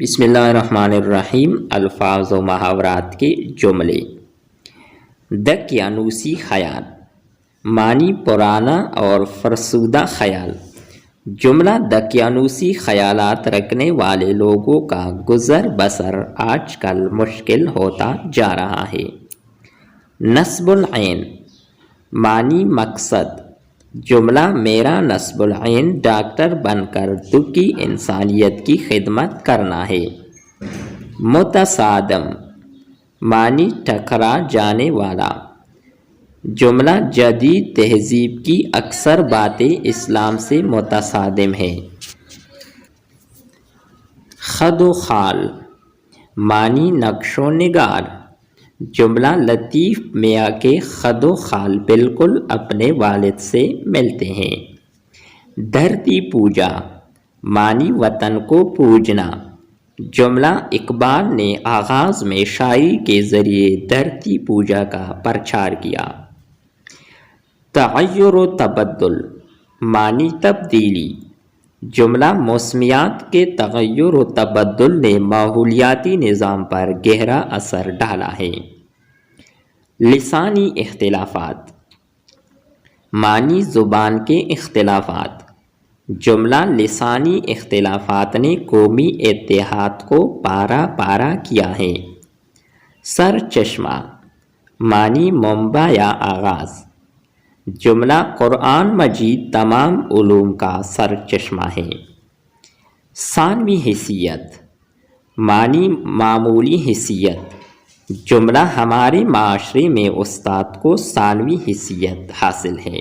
بسم اللہ الرحمن الرحیم۔ الفاظ و محاورات کے جملے۔ دقیانوسی خیال، معنی پرانا اور فرسودہ خیال۔ جملہ دقیانوسی خیالات رکھنے والے لوگوں کا گزر بسر آج کل مشکل ہوتا جا رہا ہے۔ نصب العین، معنی مقصد۔ جملہ میرا نصب العین ڈاکٹر بن کر دکھی انسانیت کی خدمت کرنا ہے۔ متصادم، معنی ٹکرا جانے والا۔ جملہ جدید تہذیب کی اکثر باتیں اسلام سے متصادم ہیں۔ خد و خال، معنی نقش و نگار۔ جملہ لطیف میاں کے خد و خال بالکل اپنے والد سے ملتے ہیں۔ دھرتی پوجا، معنی وطن کو پوجنا۔ جملہ اقبال نے آغاز میں شاعری کے ذریعے دھرتی پوجا کا پرچار کیا۔ تغیر و تبدل، معنی تبدیلی۔ جملہ موسمیات کے تغیر و تبدل نے ماحولیاتی نظام پر گہرا اثر ڈالا ہے۔ لسانی اختلافات، معنی زبان کے اختلافات۔ جملہ لسانی اختلافات نے قومی اتحاد کو پارا پارا کیا ہے۔ سر چشمہ، معنی منبع یا آغاز۔ جملہ قرآن مجید تمام علوم کا سر چشمہ ہے۔ ثانوی حیثیت، معنی معمولی حیثیت۔ جملہ ہمارے معاشرے میں استاد کو ثانوی حیثیت حاصل ہے۔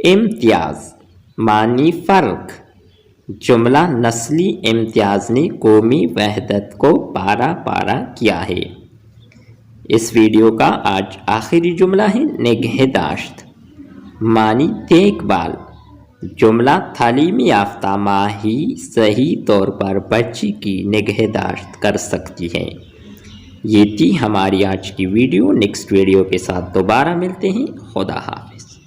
امتیاز، معنی فرق۔ جملہ نسلی امتیاز نے قومی وحدت کو پارا پارا کیا ہے۔ اس ویڈیو کا آج آخری جملہ ہے نگہداشت، معنی دیکھ بھال۔ جملہ تعلیم یافتہ ماں ہی صحیح طور پر بچی کی نگہداشت کر سکتی ہے۔ یہ تھی ہماری آج کی ویڈیو۔ نیکسٹ ویڈیو کے ساتھ دوبارہ ملتے ہیں۔ خدا حافظ۔